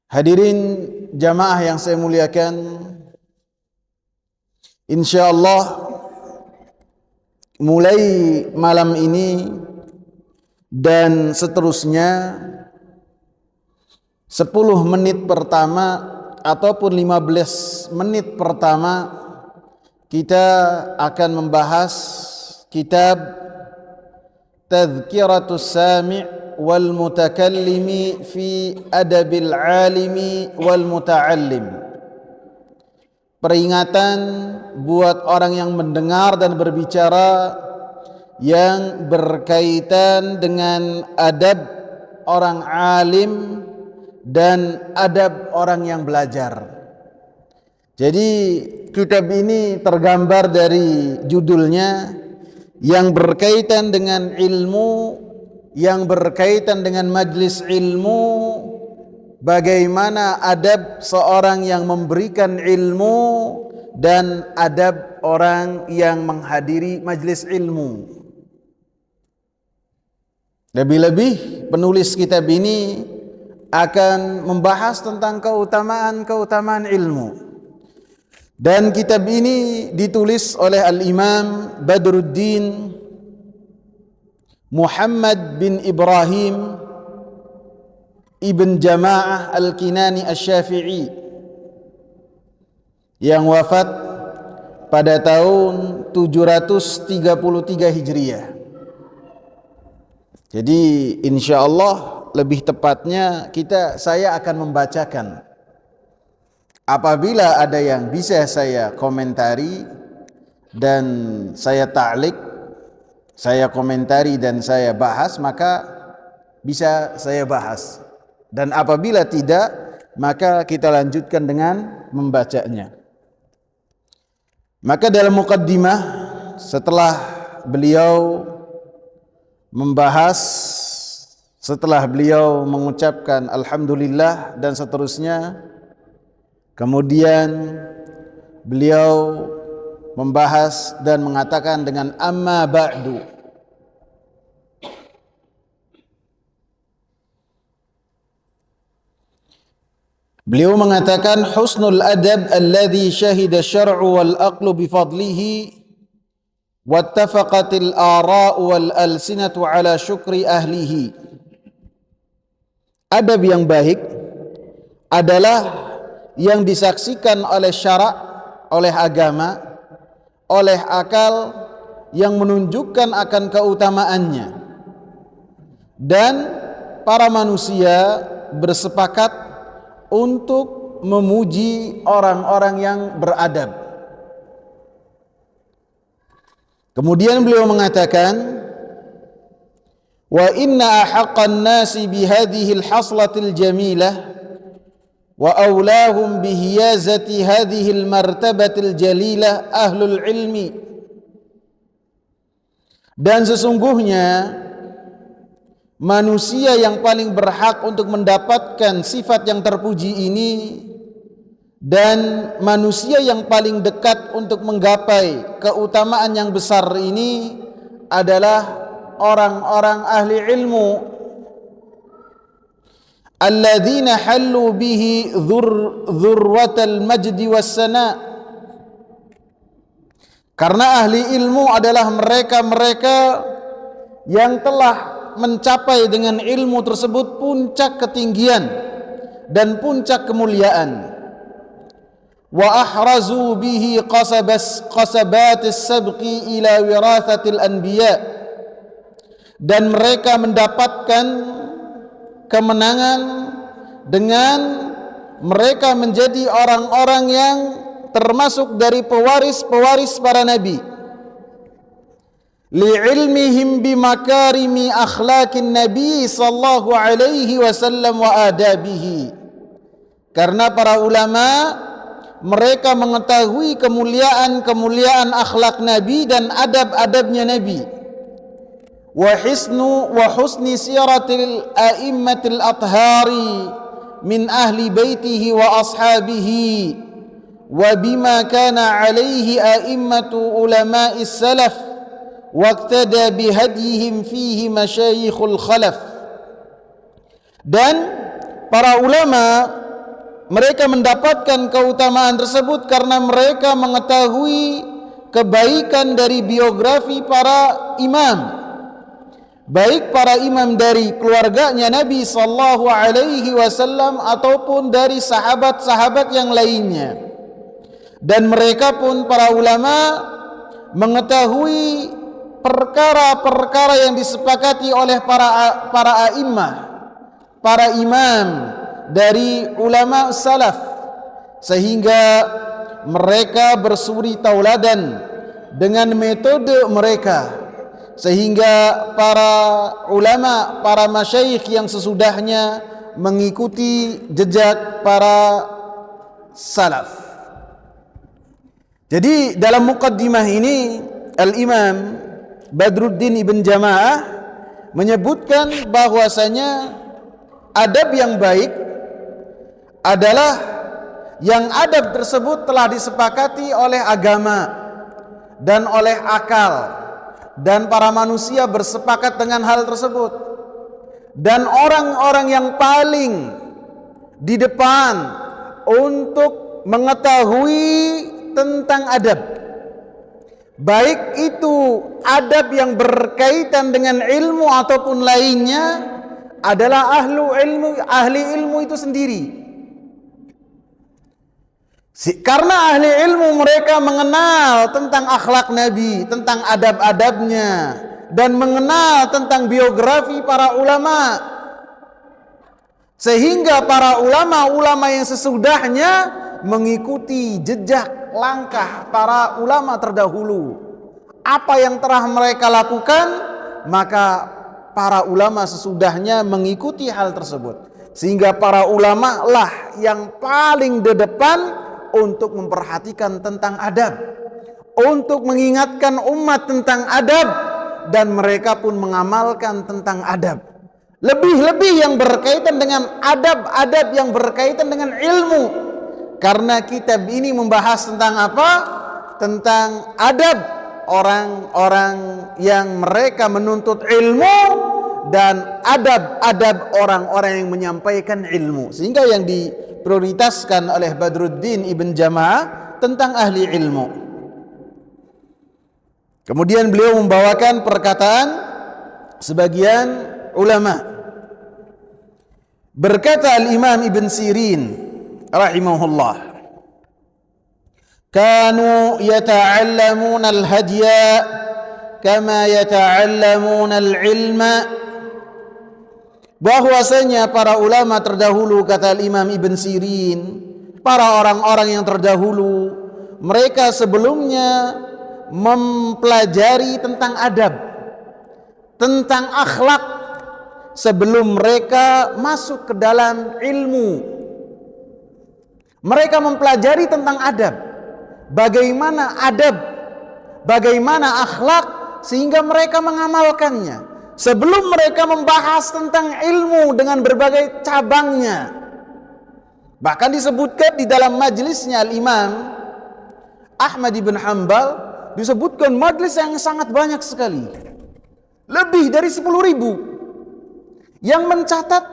Hadirin jamaah yang saya muliakan, insyaallah mulai malam ini dan seterusnya 10 menit pertama ataupun 15 menit pertama kita akan membahas kitab Tadhkiratus Sami' wal Mutakallimi fi Adabil Alimi wal Muta'allim. Peringatan buat orang yang mendengar dan berbicara yang berkaitan dengan adab orang alim dan adab orang yang belajar. Jadi kitab ini tergambar dari judulnya yang berkaitan dengan ilmu, yang berkaitan dengan majlis ilmu, bagaimana adab seorang yang memberikan ilmu dan adab orang yang menghadiri majlis ilmu. Lebih-lebih penulis kitab ini akan membahas tentang keutamaan-keutamaan ilmu. Dan kitab ini ditulis oleh Al-Imam Badruddin Muhammad bin Ibrahim Ibn Jama'ah Al-Kinani Asy-Syafi'i yang wafat pada tahun 733 Hijriah. Jadi insyaallah lebih tepatnya saya akan membacakan. Apabila ada yang bisa saya komentari dan saya ta'liq, saya komentari dan saya bahas, maka bisa saya bahas. Dan apabila tidak, maka kita lanjutkan dengan membacanya. Maka dalam muqaddimah, setelah beliau membahas, setelah beliau mengucapkan alhamdulillah dan seterusnya, kemudian beliau membahas dan mengatakan dengan amma ba'du. Beliau mengatakan husnul adab alladhi syahida syar'u wal aqlu bifadlihi wattafaqatil ara'u wal alsinatu ala syukri ahlihi. Adab yang baik adalah yang disaksikan oleh syarak, oleh agama, oleh akal yang menunjukkan akan keutamaannya, dan para manusia bersepakat untuk memuji orang-orang yang beradab. Kemudian beliau mengatakan, wa inna ahaqqan nasi bihadhihi alhaslatil jamilah wa awlahum bihiyazati hadhihi almartabatil jalilah ahlul ilmi. Dan sesungguhnya manusia yang paling berhak untuk mendapatkan sifat yang terpuji ini dan manusia yang paling dekat untuk menggapai keutamaan yang besar ini adalah orang-orang ahli ilmu, alladzina hallu bihi dzurwatal majdi wassana. Karena ahli ilmu adalah mereka-mereka yang telah mencapai dengan ilmu tersebut puncak ketinggian dan puncak kemuliaan. Wa ahrazu bihi qasabatis sabqi ila wirathatil anbiya. Dan mereka mendapatkan kemenangan dengan mereka menjadi orang-orang yang termasuk dari pewaris-pewaris para nabi. Li'ilmihim bimakarimi akhlaqin nabi sallallahu alaihi wasallam wa adabihi. Karena para ulama mereka mengetahui kemuliaan-kemuliaan akhlak nabi dan adab-adabnya nabi. Wa husni siratil a'immatil athhari min ahli baitihi wa ashabihi wa bima kana alaihi a'immatu ulama'is salaf waqtada bihadyihim fihi masyayikhul khalaf. Dan para ulama mereka mendapatkan keutamaan tersebut karena mereka mengetahui kebaikan dari biografi para imam, baik para imam dari keluarganya Nabi sallallahu alaihi wasallam ataupun dari sahabat-sahabat yang lainnya. Dan mereka pun para ulama mengetahui perkara-perkara yang disepakati oleh para a'immah, para imam dari ulama salaf, sehingga mereka bersuri tauladan dengan metode mereka, sehingga para ulama, para masyayikh yang sesudahnya mengikuti jejak para salaf. Jadi dalam muqaddimah ini Al-Imam Badruddin Ibn Jamaah menyebutkan bahwasanya adab yang baik adalah yang adab tersebut telah disepakati oleh agama dan oleh akal, dan para manusia bersepakat dengan hal tersebut. Dan orang-orang yang paling di depan untuk mengetahui tentang adab, baik itu adab yang berkaitan dengan ilmu ataupun lainnya, adalah ahli ilmu itu sendiri. Karena ahli ilmu mereka mengenal tentang akhlak Nabi, tentang adab-adabnya, dan mengenal tentang biografi para ulama, sehingga para ulama-ulama yang sesudahnya mengikuti jejak langkah para ulama terdahulu. Apa yang telah mereka lakukan, maka para ulama sesudahnya mengikuti hal tersebut, sehingga para ulama lah yang paling di depan untuk memperhatikan tentang adab, untuk mengingatkan umat tentang adab, dan mereka pun mengamalkan tentang adab. Lebih-lebih yang berkaitan dengan adab-adab yang berkaitan dengan ilmu, karena kitab ini membahas tentang apa? Tentang adab orang-orang yang mereka menuntut ilmu, dan adab-adab orang-orang yang menyampaikan ilmu. Sehingga yang diprioritaskan oleh Badruddin Ibn Jamaah tentang ahli ilmu. Kemudian beliau membawakan perkataan sebagian ulama. Berkata Al-Imam Ibn Sirin rahimahullah, kanu yata'allamuna al-hadya kama yata'allamuna al-ilma. Bahwasanya para ulama terdahulu, kata Imam Ibn Sirin, para orang-orang yang terdahulu, mereka sebelumnya mempelajari tentang adab, tentang akhlak, sebelum mereka masuk ke dalam ilmu. Mereka mempelajari tentang adab, bagaimana adab, bagaimana akhlak, sehingga mereka mengamalkannya sebelum mereka membahas tentang ilmu dengan berbagai cabangnya. Bahkan disebutkan di dalam majlisnya Al-Imam Ahmad ibn Hanbal, disebutkan majlis yang sangat banyak sekali, lebih dari 10.000 yang mencatat.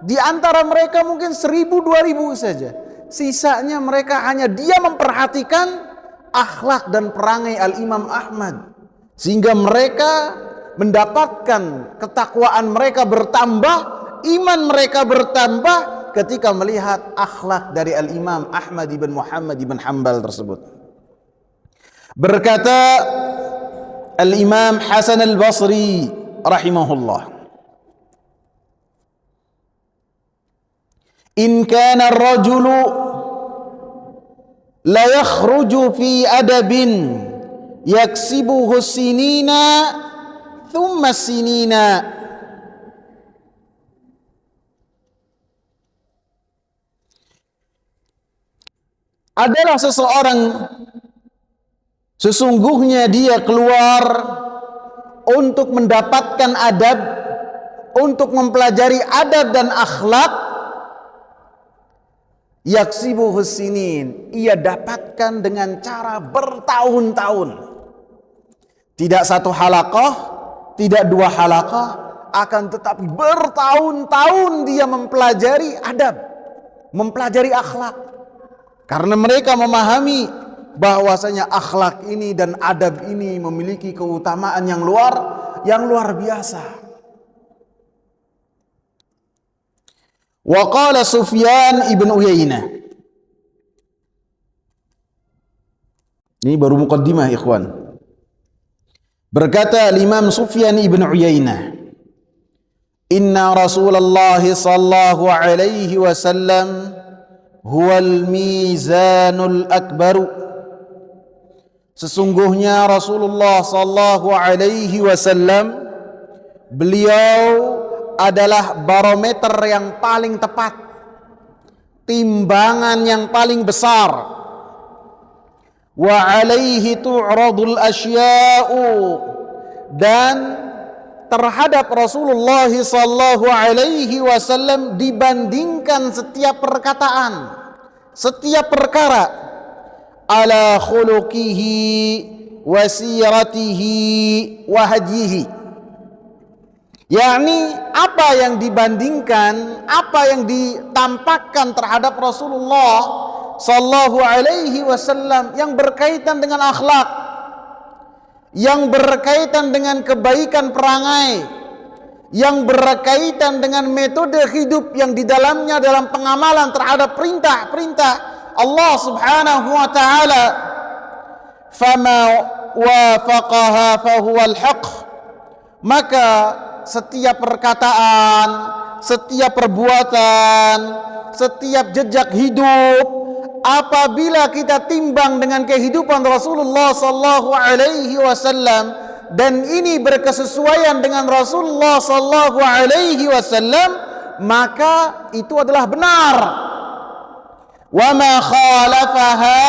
Di antara mereka mungkin 1.000-2.000 saja, sisanya mereka hanya dia memperhatikan akhlak dan perangai Al-Imam Ahmad, sehingga mereka mendapatkan ketakwaan mereka bertambah, iman mereka bertambah ketika melihat akhlak dari Al-Imam Ahmad ibn Muhammad ibn Hanbal tersebut. Berkata Al-Imam Hasan Al-Basri rahimahullah, in kana ar-rajulu la yakhruju fi adabin yaksibuhu sinina thumma sinina. Adalah seseorang sesungguhnya dia keluar untuk mendapatkan adab, untuk mempelajari adab dan akhlak. Yaksibuhu sinin, ia dapatkan dengan cara bertahun-tahun. Tidak satu halaqah, tidak dua halaqah, akan tetapi bertahun-tahun dia mempelajari adab, mempelajari akhlak. Karena mereka memahami bahwasanya akhlak ini dan adab ini memiliki keutamaan yang luar biasa. Wa qala Sufyan ibn Uyainah. Ini baru muqaddimah ikhwan. Berkata Imam Sufyan ibn Uyainah, "Inna Rasulullah sallallahu alaihi wasallam huwal mizanul akbaru." Sesungguhnya Rasulullah sallallahu alaihi wasallam, beliau adalah barometer yang paling tepat, timbangan yang paling besar. Wa alaihi tu'radul asya'u, dan terhadap Rasulullah sallallahu alaihi wasallam dibandingkan setiap perkataan, setiap perkara, ala khuluqihi wa siratihi wa hadyihi. yakni apa yang dibandingkan, apa yang ditampakkan terhadap Rasulullah sallallahu alaihi wasallam yang berkaitan dengan akhlak, yang berkaitan dengan kebaikan perangai, yang berkaitan dengan metode hidup yang di dalamnya dalam pengamalan terhadap perintah-perintah Allah Subhanahu wa taala. Fama wafaqaha fahuwal haqq, maka setiap perkataan, setiap perbuatan, setiap jejak hidup apabila kita timbang dengan kehidupan Rasulullah sallallahu alaihi wasallam dan ini berkesesuaian dengan Rasulullah sallallahu alaihi wasallam, maka itu adalah benar. Wa ma khalafaha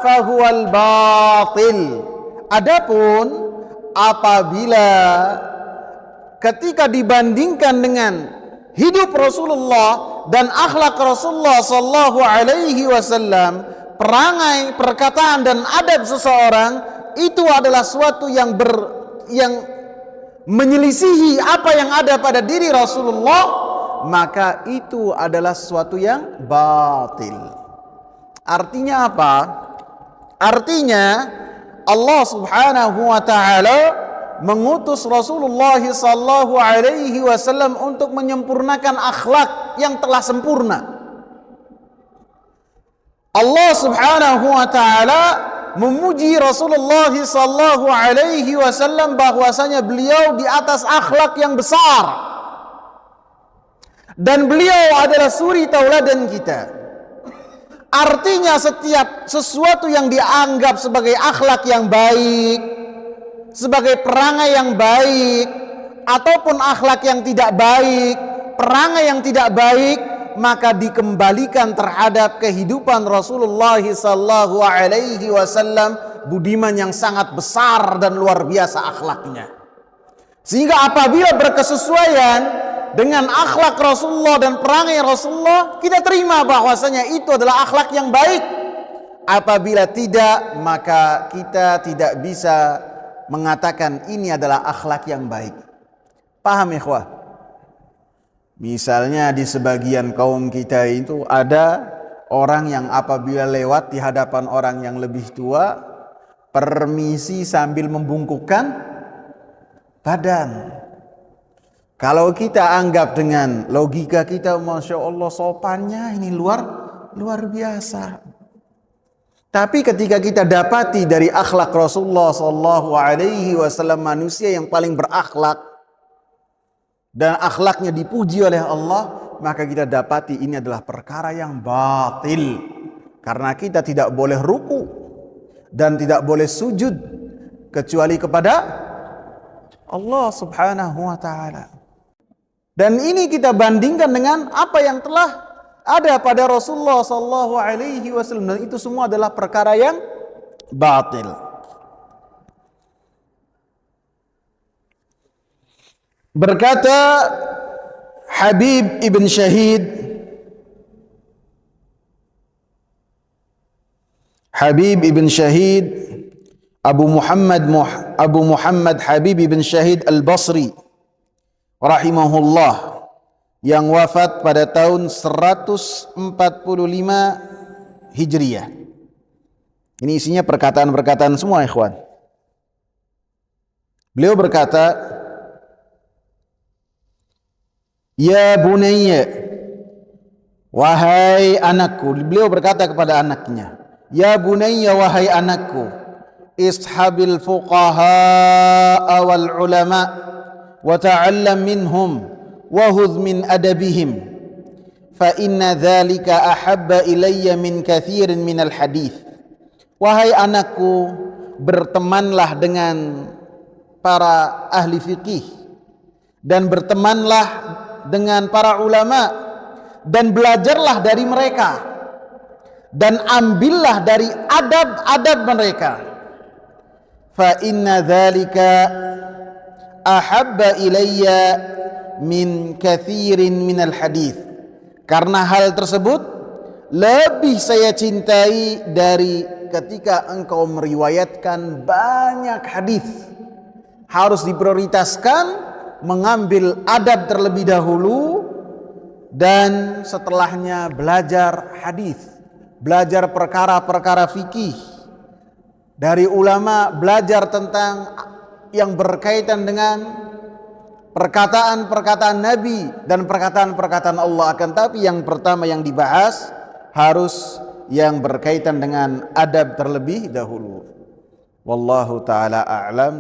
fahuwal batil. Adapun apabila ketika dibandingkan dengan hidup Rasulullah dan akhlak Rasulullah sallallahu alaihi wasallam, perangai, perkataan dan adab seseorang itu adalah suatu yang menyelisihi apa yang ada pada diri Rasulullah, maka itu adalah suatu yang batil. Artinya apa? Artinya Allah Subhanahu wa taala mengutus Rasulullah sallallahu alaihi wasallam untuk menyempurnakan akhlak yang telah sempurna. Allah Subhanahu wa taala memuji Rasulullah sallallahu alaihi wasallam bahwasanya beliau di atas akhlak yang besar dan beliau adalah suri tauladan kita. Artinya setiap sesuatu yang dianggap sebagai akhlak yang baik, sebagai perangai yang baik, ataupun akhlak yang tidak baik, perangai yang tidak baik, maka dikembalikan terhadap kehidupan Rasulullah sallallahu alaihi wasallam, budiman yang sangat besar dan luar biasa akhlaknya. Sehingga apabila berkesesuaian dengan akhlak Rasulullah dan perangai Rasulullah, kita terima bahwasanya itu adalah akhlak yang baik. Apabila tidak, maka kita tidak bisa mengatakan ini adalah akhlak yang baik. Paham ikhwah? Misalnya di sebagian kaum kita itu ada orang yang apabila lewat di hadapan orang yang lebih tua, permisi sambil membungkukkan badan. Kalau kita anggap dengan logika kita, Masya Allah sopannya ini luar biasa. Tapi ketika kita dapati dari akhlak Rasulullah sallallahu alaihi wasallam, manusia yang paling berakhlak dan akhlaknya dipuji oleh Allah, maka kita dapati ini adalah perkara yang batil. Karena kita tidak boleh ruku dan tidak boleh sujud kecuali kepada Allah Subhanahu wa taala. Dan ini kita bandingkan dengan apa yang telah ada pada Rasulullah sallallahu alaihi wasallam, dan itu semua adalah perkara yang batil. Berkata Habib ibn Shahid, Habib ibn Shahid Abu Muhammad Habib ibn Shahid al-Basri rahimahullah, yang wafat pada tahun 145 Hijriah. Ini isinya perkataan-perkataan semua, ikhwan. Beliau berkata, "Ya bunayya, wahai anakku." Beliau berkata kepada anaknya, "Ya bunayya, wahai anakku, ishabil fuqaha wal ulama wa ta'allam minhum wa hudh min adabihim fa inna dhalika ahabba ilayya min kathirin minal hadith." Wahai anakku, bertemanlah dengan para ahli fikih dan bertemanlah dengan para ulama dan belajarlah dari mereka dan ambillah dari adab-adab mereka. Fa inna dzalika ahabba ilayya min kathirin minal hadith. Karena hal tersebut lebih saya cintai dari ketika engkau meriwayatkan banyak hadis. Harus diprioritaskan mengambil adab terlebih dahulu dan setelahnya belajar hadis, belajar perkara-perkara fikih dari ulama, belajar tentang yang berkaitan dengan perkataan-perkataan Nabi dan perkataan-perkataan Allah. Akan tapi yang pertama yang dibahas harus yang berkaitan dengan adab terlebih dahulu. Wallahu ta'ala a'lam.